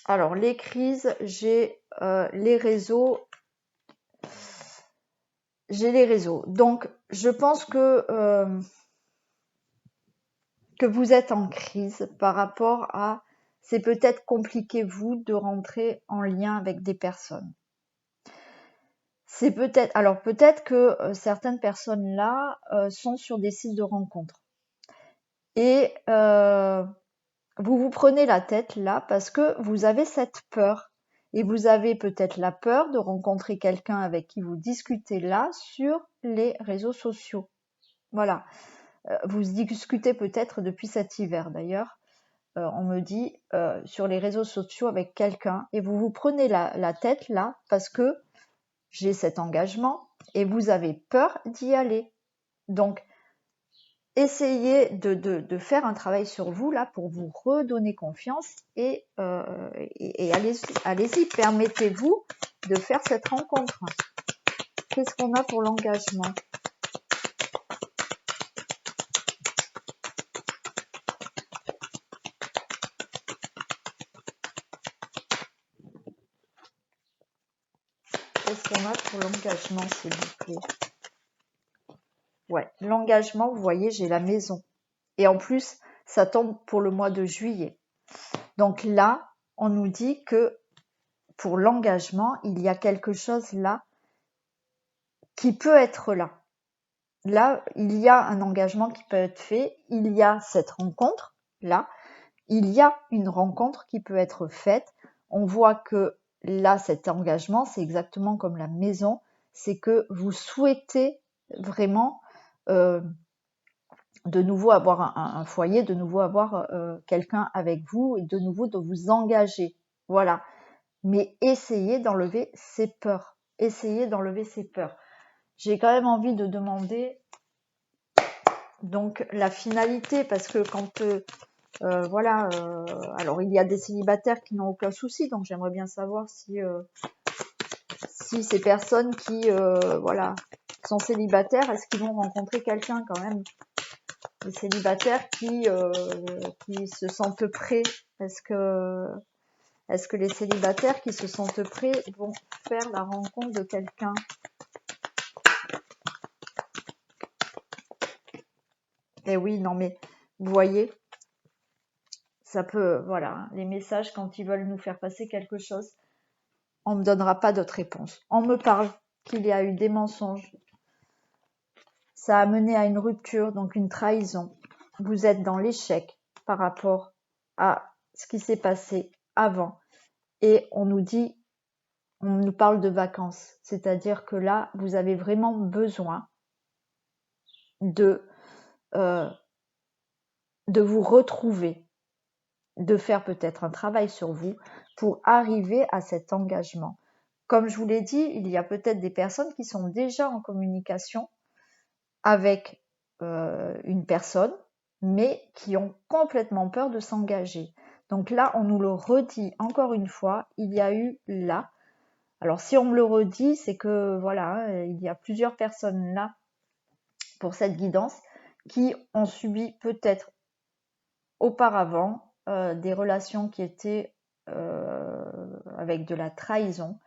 Alors, les crises, j'ai les réseaux. J'ai les réseaux. Donc, je pense que vous êtes en crise par rapport à... C'est peut-être compliqué, vous, de rentrer en lien avec des personnes. C'est peut-être... Alors, peut-être que certaines personnes là sont sur des sites de rencontres. Et vous vous prenez la tête là parce que vous avez cette peur. Et vous avez peut-être la peur de rencontrer quelqu'un avec qui vous discutez là sur les réseaux sociaux. Voilà. Vous discutez peut-être depuis cet hiver d'ailleurs. On me dit sur les réseaux sociaux avec quelqu'un et vous vous prenez la tête là parce que j'ai cet engagement et vous avez peur d'y aller. Donc, essayez de faire un travail sur vous là pour vous redonner confiance et allez-y, permettez-vous de faire cette rencontre. Qu'est-ce qu'on a pour l'engagement ? Qu'est-ce qu'on a pour l'engagement, s'il vous plaît ? Ouais, l'engagement, vous voyez, j'ai la maison. Et en plus, ça tombe pour le mois de juillet. Donc là, on nous dit que pour l'engagement, il y a quelque chose là qui peut être là. Là, il y a un engagement qui peut être fait. Il y a cette rencontre là. Il y a une rencontre qui peut être faite. On voit que là, cet engagement, c'est exactement comme la maison. C'est que vous souhaitez vraiment de nouveau avoir un foyer, de nouveau avoir quelqu'un avec vous et de nouveau de vous engager. Voilà. Mais essayez d'enlever ces peurs. essayer d'enlever ces peurs. J'ai quand même envie de demander donc la finalité, parce que quand voilà, alors il y a des célibataires qui n'ont aucun souci, donc j'aimerais bien savoir si ces personnes qui voilà sont célibataires, est-ce qu'ils vont rencontrer quelqu'un quand même? Les célibataires qui se sentent prêts, est-ce que les célibataires qui se sentent prêts vont faire la rencontre de quelqu'un? Eh oui, non mais vous voyez, ça peut, voilà, les messages quand ils veulent nous faire passer quelque chose, on ne me donnera pas d'autre réponse. On me parle qu'il y a eu des mensonges, ça a mené à une rupture, donc une trahison. Vous êtes dans l'échec par rapport à ce qui s'est passé avant. Et on nous parle de vacances. C'est-à-dire que là, vous avez vraiment besoin de vous retrouver, de faire peut-être un travail sur vous pour arriver à cet engagement. Comme je vous l'ai dit, il y a peut-être des personnes qui sont déjà en communication avec une personne, mais qui ont complètement peur de s'engager. Donc là, on nous le redit encore une fois, il y a eu là. Alors si on me le redit, c'est que voilà, il y a plusieurs personnes là pour cette guidance qui ont subi peut-être auparavant des relations qui étaient avec de la trahison.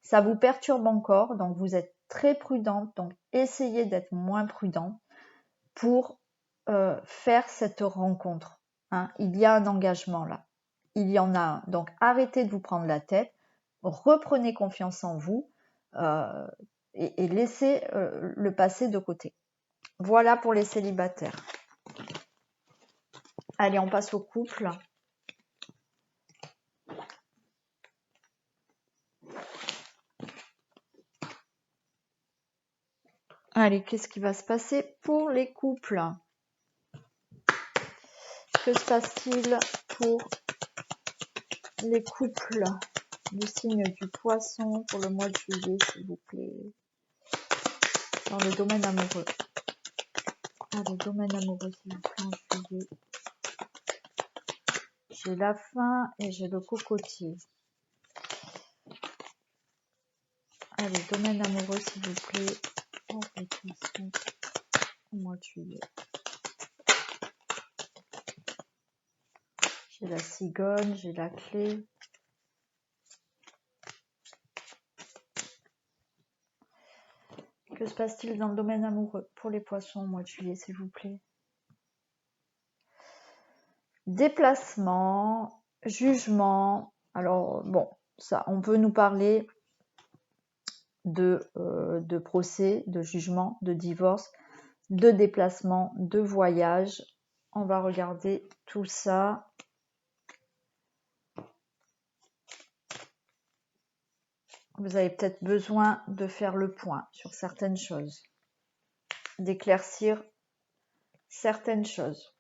Ça vous perturbe encore, donc vous êtes très prudente, donc essayez d'être moins prudent pour faire cette rencontre. Hein. Il y a un engagement là. Il y en a un. Donc arrêtez de vous prendre la tête, reprenez confiance en vous et laissez le passé de côté. Voilà pour les célibataires. Allez, on passe au couple. Allez, qu'est-ce qui va se passer pour les couples? Que se passe-t-il pour les couples du signe du poisson pour le mois de juillet, s'il vous plaît, dans le domaine amoureux? Le domaine amoureux, s'il vous plaît, en juillet. J'ai la faim et j'ai le cocotier. Allez, domaine amoureux, s'il vous plaît, pour les poissons au mois de juillet. J'ai la cigogne, j'ai la clé. Que se passe-t-il dans le domaine amoureux pour les poissons au mois de juillet, s'il vous plaît? Déplacement, jugement. Alors, bon, ça, on peut nous parler de procès, de jugement, de divorce, de déplacement, de voyage. On va regarder tout ça. Vous avez peut-être besoin de faire le point sur certaines choses, d'éclaircir certaines choses.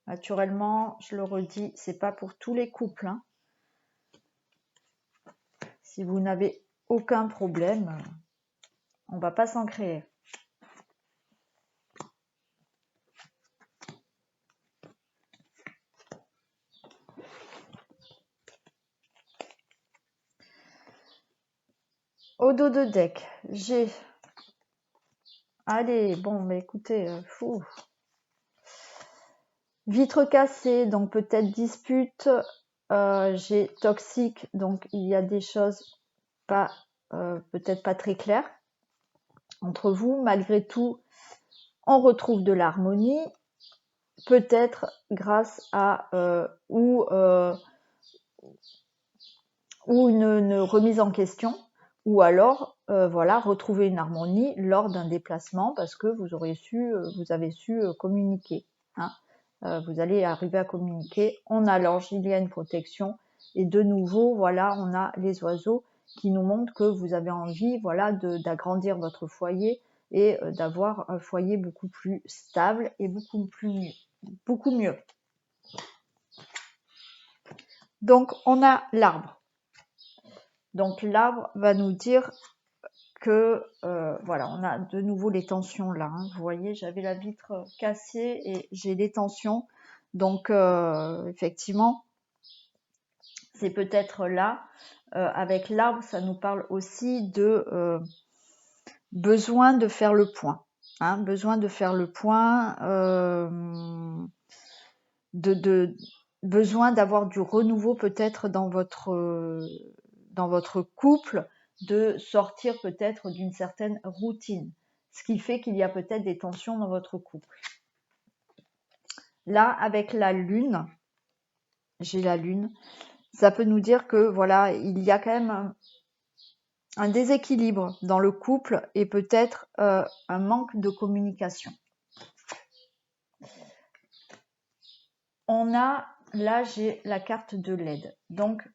Naturellement, je le redis, c'est pas pour tous les couples. Hein. Si vous n'avez aucun problème, on va pas s'en créer. Au dos de deck, j'ai... Allez, bon, mais écoutez, fou. Vitre cassée, donc peut-être dispute. J'ai toxique, donc il y a des choses pas, peut-être pas très claires entre vous. Malgré tout, on retrouve de l'harmonie, peut-être grâce à ou une remise en question, ou alors voilà, retrouver une harmonie lors d'un déplacement parce que vous avez su communiquer. Hein. Vous allez arriver à communiquer en allant, il y a une protection. Et de nouveau, voilà, on a les oiseaux qui nous montrent que vous avez envie, voilà, d'agrandir votre foyer et d'avoir un foyer beaucoup plus stable et beaucoup mieux. Donc, on a l'arbre. Donc, l'arbre va nous dire que voilà, on a de nouveau les tensions là. Hein. Vous voyez, j'avais la vitre cassée et j'ai les tensions. Donc effectivement, c'est peut-être là. Avec l'arbre, ça nous parle aussi de besoin de faire le point. Hein, besoin de faire le point, besoin d'avoir du renouveau peut-être dans votre couple, de sortir peut-être d'une certaine routine, ce qui fait qu'il y a peut-être des tensions dans votre couple. Là, avec la lune, j'ai la lune, ça peut nous dire que voilà, il y a quand même un déséquilibre dans le couple et peut-être un manque de communication. On a, là j'ai la carte de l'aide. Donc,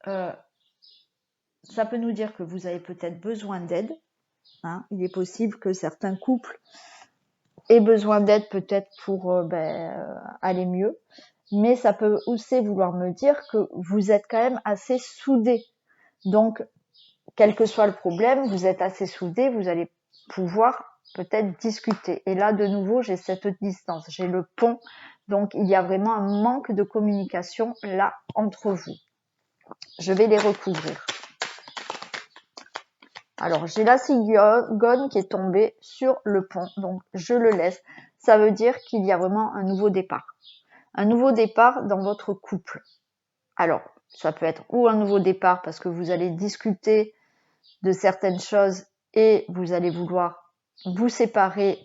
ça peut nous dire que vous avez peut-être besoin d'aide. Hein. Il est possible que certains couples aient besoin d'aide peut-être pour aller mieux. Mais ça peut aussi vouloir me dire que vous êtes quand même assez soudés. Donc, quel que soit le problème, vous êtes assez soudés, vous allez pouvoir peut-être discuter. Et là, de nouveau, j'ai cette distance, j'ai le pont. Donc, il y a vraiment un manque de communication là entre vous. Je vais les recouvrir. Alors, j'ai la cigogone qui est tombée sur le pont, donc je le laisse. Ça veut dire qu'il y a vraiment un nouveau départ. Un nouveau départ dans votre couple. Alors, ça peut être ou un nouveau départ parce que vous allez discuter de certaines choses et vous allez vouloir vous séparer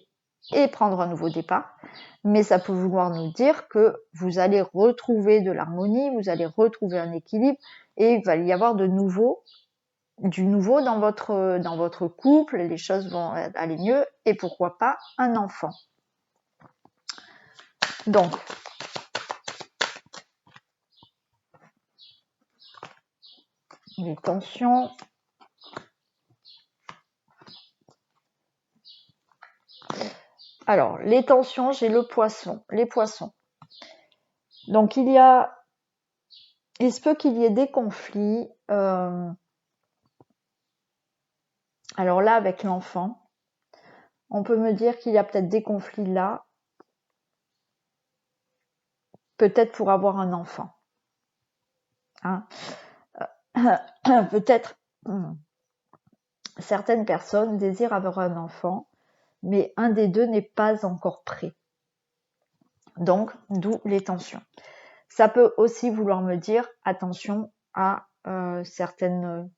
et prendre un nouveau départ. Mais ça peut vouloir nous dire que vous allez retrouver de l'harmonie, vous allez retrouver un équilibre et il va y avoir du nouveau dans votre couple, les choses vont aller mieux et pourquoi pas un enfant. Donc, les tensions. Alors, les tensions, j'ai les poissons. Donc, il se peut qu'il y ait des conflits. Alors là, avec l'enfant, on peut me dire qu'il y a peut-être des conflits là, peut-être pour avoir un enfant. Hein. Peut-être certaines personnes désirent avoir un enfant, mais un des deux n'est pas encore prêt. Donc, d'où les tensions. Ça peut aussi vouloir me dire attention à certains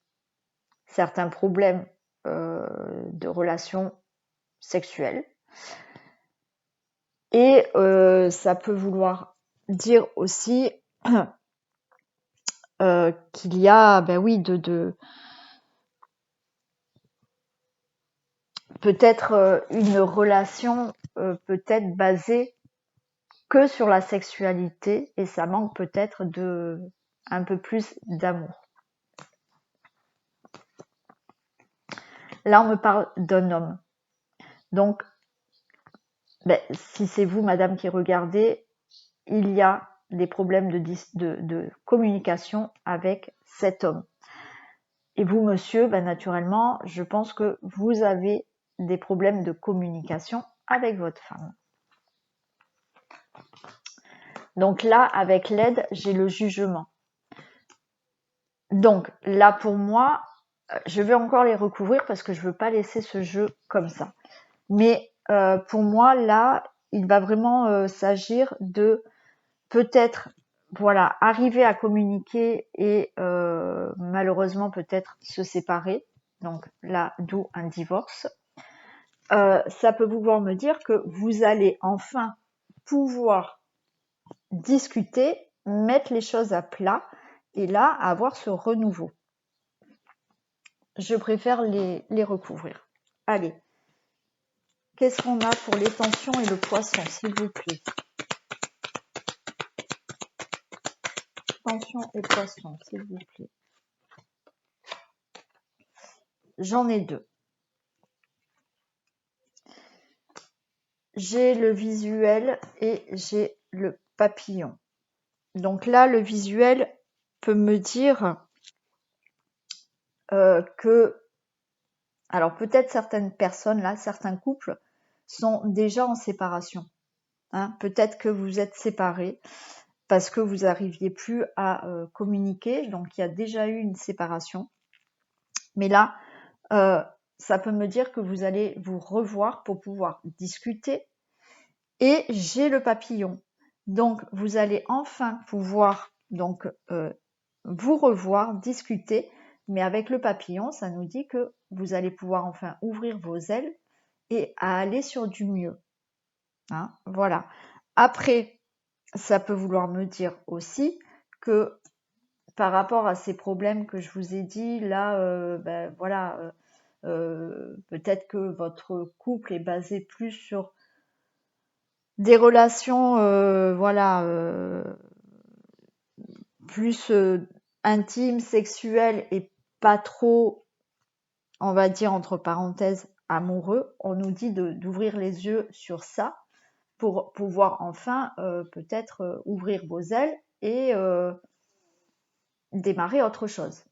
problèmes de relations sexuelles. Et ça peut vouloir dire aussi qu'il y a, peut-être une relation peut-être basée que sur la sexualité et ça manque peut-être un peu plus d'amour. Là, on me parle d'un homme. Donc, si c'est vous, madame, qui regardez, il y a des problèmes de communication avec cet homme. Et vous, monsieur, naturellement, je pense que vous avez des problèmes de communication avec votre femme. Donc là, avec l'aide, j'ai le jugement. Donc là, pour moi, je vais encore les recouvrir parce que je veux pas laisser ce jeu comme ça. Mais pour moi, là, il va vraiment s'agir de peut-être arriver à communiquer et malheureusement peut-être se séparer. Donc là, d'où un divorce. Ça peut vouloir me dire que vous allez enfin pouvoir discuter, mettre les choses à plat et là, avoir ce renouveau. Je préfère les recouvrir. Allez, qu'est-ce qu'on a pour les tensions et le poisson, s'il vous plaît? Tension et poisson, s'il vous plaît. J'en ai deux. J'ai le visuel et j'ai le papillon. Donc là, le visuel peut me dire que Alors peut-être certaines personnes là, certains couples sont déjà en séparation. Hein. Peut-être que vous êtes séparés parce que vous n'arriviez plus à communiquer, donc il y a déjà eu une séparation. Mais là, ça peut me dire que vous allez vous revoir pour pouvoir discuter. Et j'ai le papillon. Donc vous allez enfin pouvoir donc vous revoir, discuter, mais avec le papillon, ça nous dit que vous allez pouvoir enfin ouvrir vos ailes et à aller sur du mieux. Hein, voilà. Après, ça peut vouloir me dire aussi que par rapport à ces problèmes que je vous ai dit, là, voilà, peut-être que votre couple est basé plus sur des relations, voilà, plus intimes, sexuelles et pas trop, on va dire entre parenthèses, amoureux. On nous dit d'ouvrir les yeux sur ça pour pouvoir enfin peut-être ouvrir vos ailes et démarrer autre chose.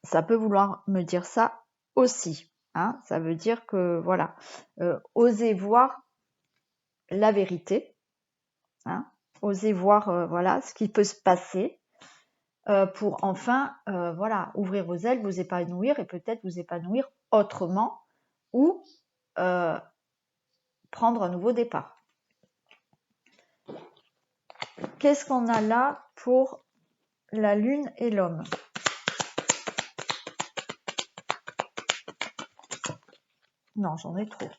Ça peut vouloir me dire ça aussi. Hein. Ça veut dire que voilà, osez voir la vérité, hein, osez voir voilà ce qui peut se passer pour enfin voilà ouvrir vos ailes, vous épanouir et peut-être vous épanouir autrement ou prendre un nouveau départ. Qu'est-ce qu'on a là pour la lune et l'homme? Non, j'en ai trop.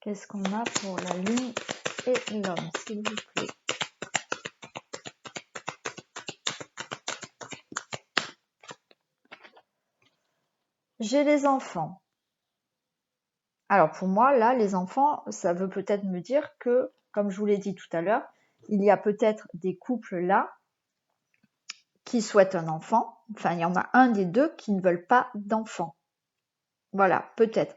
Qu'est-ce qu'on a pour la lune et l'homme, s'il vous plaît? J'ai les enfants. Alors pour moi, là, les enfants, ça veut peut-être me dire que, comme je vous l'ai dit tout à l'heure, il y a peut-être des couples là qui souhaitent un enfant. Enfin, il y en a un des deux qui ne veulent pas d'enfant. Voilà, peut-être.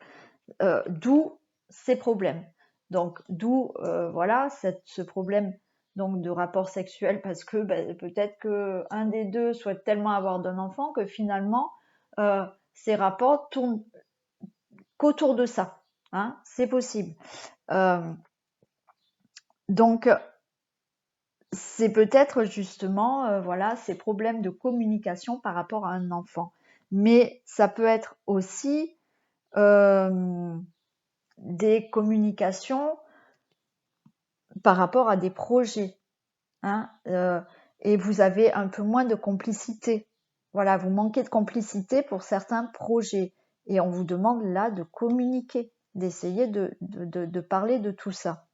D'où ces problèmes. Donc, d'où voilà ce problème donc de rapport sexuel parce que peut-être que un des deux souhaite tellement avoir d'un enfant que finalement ces rapports tournent qu'autour de ça. Hein, c'est possible. Donc, c'est peut-être justement voilà ces problèmes de communication par rapport à un enfant. Mais ça peut être aussi des communications par rapport à des projets. Hein, et vous avez un peu moins de complicité. Voilà, vous manquez de complicité pour certains projets. Et on vous demande là de communiquer, d'essayer de parler de tout ça.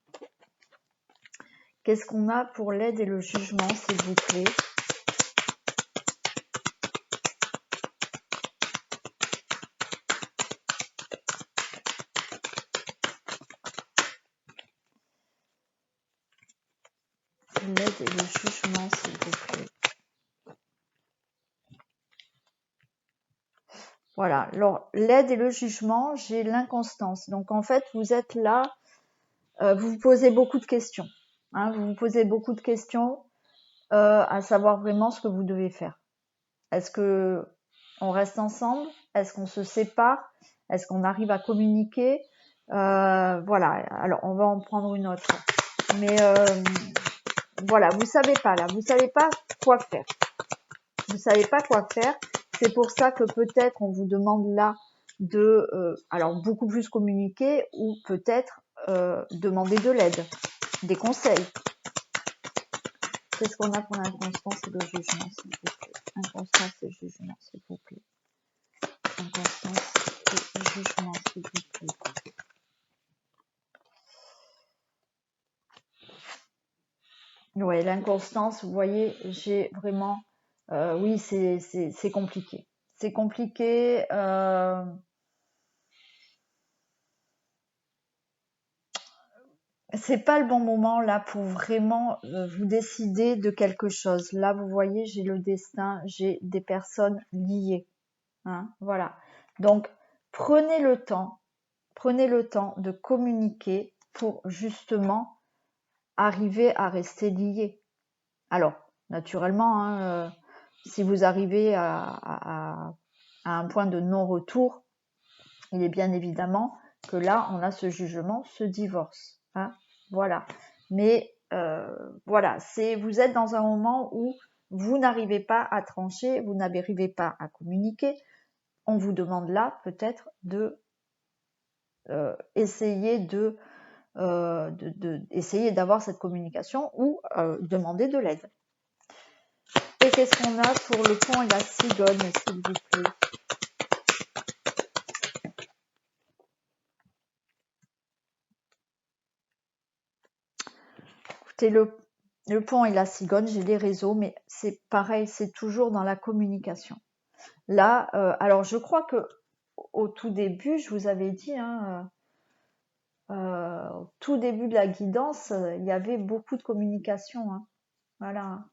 Qu'est-ce qu'on a pour l'aide et le jugement, s'il vous plaît? L'aide et le jugement, s'il vous plaît. Voilà, alors l'aide et le jugement, j'ai l'inconstance. Donc en fait, vous êtes là, vous vous posez beaucoup de questions. Hein, vous vous posez beaucoup de questions à savoir vraiment ce que vous devez faire. Est-ce que on reste ensemble? Est-ce qu'on se sépare? Est-ce qu'on arrive à communiquer? Voilà, alors on va en prendre une autre. Mais voilà, vous savez pas là, vous savez pas quoi faire. Vous savez pas quoi faire. C'est pour ça que peut-être on vous demande là de alors beaucoup plus communiquer ou peut-être demander de l'aide, des conseils. Qu'est-ce qu'on a pour l'inconstance et le jugement, s'il vous plaît? Inconstance et jugement, s'il vous plaît. Inconstance et jugement, s'il vous plaît. Ouais, l'inconstance, vous voyez, j'ai vraiment... oui, c'est compliqué. C'est compliqué. C'est pas le bon moment là pour vraiment vous décider de quelque chose. Là, vous voyez, j'ai le destin, j'ai des personnes liées. Hein, voilà. Donc, prenez le temps de communiquer pour justement arriver à rester lié. Alors, naturellement, hein, si vous arrivez à un point de non-retour, il est bien évidemment que là, on a ce jugement, ce divorce. Hein, voilà. Mais voilà, vous êtes dans un moment où vous n'arrivez pas à trancher, vous n'arrivez pas à communiquer. On vous demande là peut-être de essayer essayer d'avoir cette communication ou demander de l'aide. Et qu'est-ce qu'on a pour le pont et la cigogne, s'il vous plaît? Écoutez, le pont et la cigogne, j'ai les réseaux, mais c'est pareil, c'est toujours dans la communication. Là, alors je crois que au tout début, je vous avais dit, hein, au tout début de la guidance, il y avait beaucoup de communication. Hein. Voilà,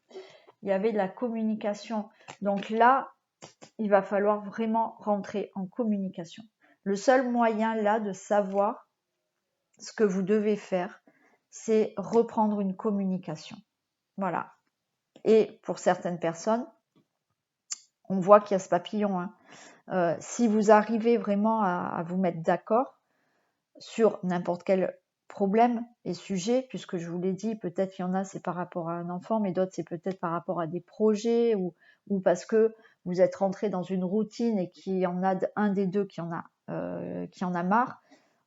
il y avait de la communication. Donc là, il va falloir vraiment rentrer en communication. Le seul moyen là de savoir ce que vous devez faire, c'est reprendre une communication. Voilà. Et pour certaines personnes, on voit qu'il y a ce papillon. Hein. Si vous arrivez vraiment à vous mettre d'accord sur n'importe quel problème et sujet, puisque je vous l'ai dit, peut-être il y en a c'est par rapport à un enfant, mais d'autres c'est peut-être par rapport à des projets ou parce que vous êtes rentré dans une routine et qu'il y en a un des deux qui en a marre.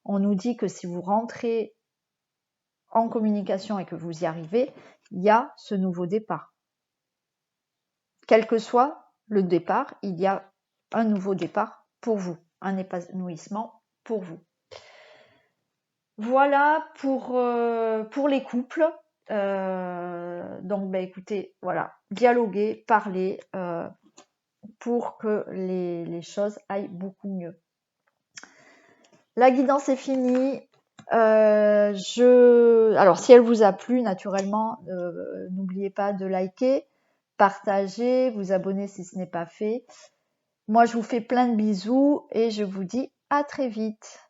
On nous dit que si vous rentrez en communication et que vous y arrivez, il y a ce nouveau départ. Quel que soit le départ, il y a un nouveau départ pour vous, un épanouissement pour vous. Voilà pour les couples. Donc, écoutez, voilà, dialoguer, parler pour que les choses aillent beaucoup mieux. La guidance est finie. Alors, si elle vous a plu, naturellement, n'oubliez pas de liker, partager, vous abonner si ce n'est pas fait. Moi, je vous fais plein de bisous et je vous dis à très vite.